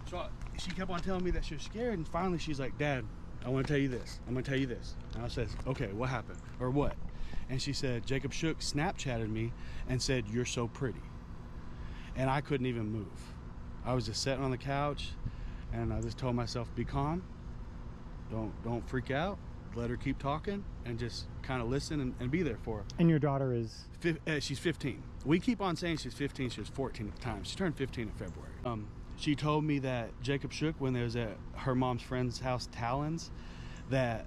So she kept on telling me that she was scared, and finally she's like, Dad, I want to tell you this. I'm going to tell you this. And I said, okay, what happened? Or what? And she said, Jacob Shook Snapchatted me and said, you're so pretty. And I couldn't even move. I was just sitting on the couch, and I just told myself, be calm. Don't freak out. Let her keep talking and just kind of listen and be there for her. And your daughter is? She's 15. We keep on saying she's 15. She was 14 at the time. She turned 15 in February. She told me that Jacob Shook, when they was at her mom's friend's house, Talon's, that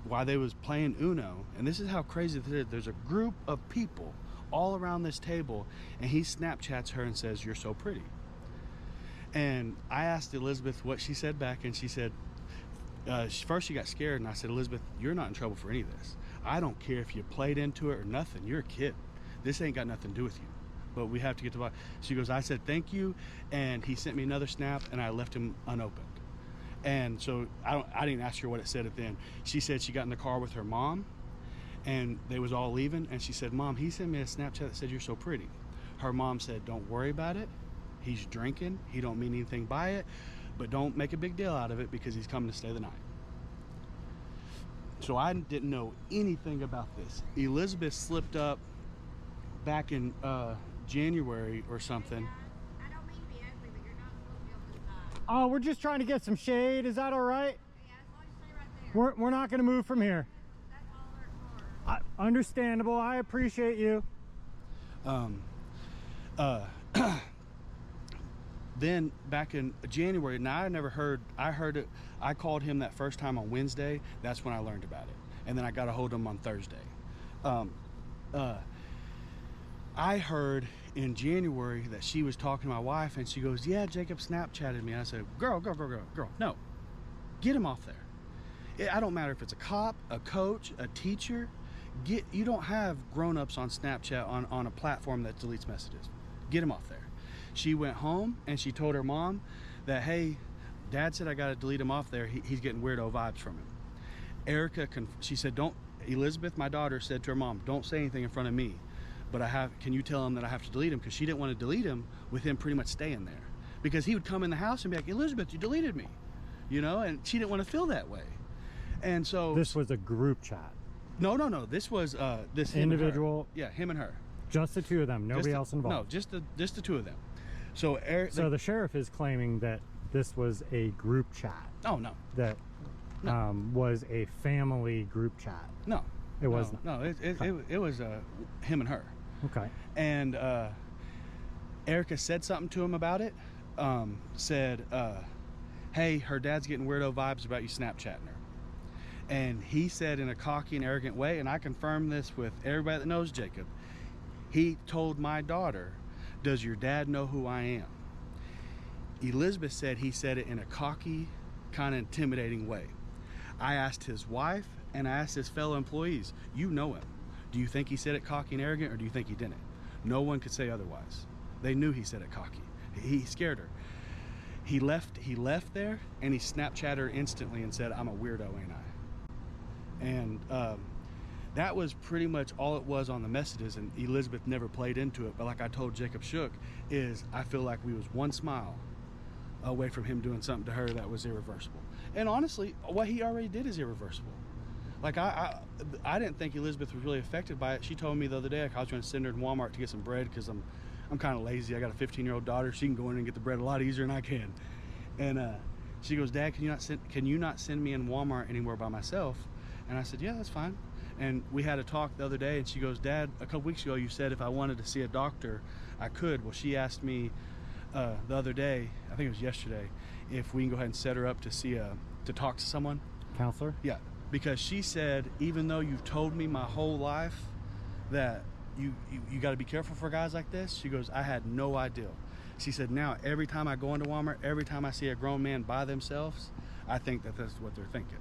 while they was playing Uno, and this is how crazy this is, there's a group of people all around this table, and he Snapchats her and says, you're so pretty. And I asked Elizabeth what she said back, and she said, first she got scared, and I said, Elizabeth, you're not in trouble for any of this. I don't care if you played into it or nothing. You're a kid. This ain't got nothing to do with you. But we have to get to the bottom. She goes, I said thank you, and he sent me another snap, and I left him unopened. And so I didn't ask her what it said at the end. She said she got in the car with her mom, and they was all leaving, and she said, Mom, he sent me a Snapchat that said you're so pretty. Her mom said, don't worry about it. He's drinking. He don't mean anything by it, but don't make a big deal out of it because he's coming to stay the night. So I didn't know anything about this. Elizabeth slipped up back in January or something. I don't mean to be ugly, but you're not supposed to be on this side. Oh, we're just trying to get some shade. Is that all right? Yeah, as long as you stay right there. We're not going to move from here. That's all there's for. Understandable. I appreciate you. Then back in January, now I heard it, I called him that first time on Wednesday. That's when I learned about it. And then I got a hold of him on Thursday. I heard in January that she was talking to my wife, and she goes, yeah, Jacob Snapchatted me. I said, girl, no, get him off there. I don't matter if it's a cop, a coach, a teacher. You don't have grown-ups on Snapchat on a platform that deletes messages. Get him off there. She went home and she told her mom that, hey, Dad said I got to delete him off there. He's getting weirdo vibes from him. Erica, she said, Elizabeth, my daughter, said to her mom, don't say anything in front of me, but can you tell him that I have to delete him? Because she didn't want to delete him with him pretty much staying there. Because he would come in the house and be like, Elizabeth, you deleted me, and she didn't want to feel that way. And so this was a group chat. No. This was this individual. Yeah, him and her. Just the two of them. Nobody else involved. No, just the two of them. So the sheriff is claiming that this was a group chat. Oh no. That was a family group chat. No. It wasn't. No, it was him and her. Okay. And Erica said something to him about it. Said, hey, her dad's getting weirdo vibes about you Snapchatting her. And he said in a cocky and arrogant way, and I confirm this with everybody that knows Jacob, he told my daughter, does your dad know who I am? Elizabeth said he said it in a cocky, kind of intimidating way. I asked his wife and I asked his fellow employees, you know him. Do you think he said it cocky and arrogant, or do you think he didn't? No one could say otherwise. They knew he said it cocky. He scared her. He left there and he Snapchatted her instantly and said, I'm a weirdo, ain't I? And that was pretty much all it was on the messages, and Elizabeth never played into it. But like I told Jacob Shook, I feel like we was one smile away from him doing something to her that was irreversible. And honestly, what he already did is irreversible. Like I didn't think Elizabeth was really affected by it. She told me the other day I was going to send her to Walmart to get some bread because I'm kind of lazy. I got a 15-year-old daughter. She can go in and get the bread a lot easier than I can. And she goes, Dad, can you not send me in Walmart anymore by myself? And I said, yeah, that's fine. And we had a talk the other day, and she goes, Dad, a couple weeks ago you said if I wanted to see a doctor, I could. Well, she asked me the other day, I think it was yesterday, if we can go ahead and set her up to talk to someone. Counselor? Yeah, because she said, even though you've told me my whole life that you got to be careful for guys like this, she goes, I had no idea. She said, now every time I go into Walmart, every time I see a grown man by themselves, I think that that's what they're thinking.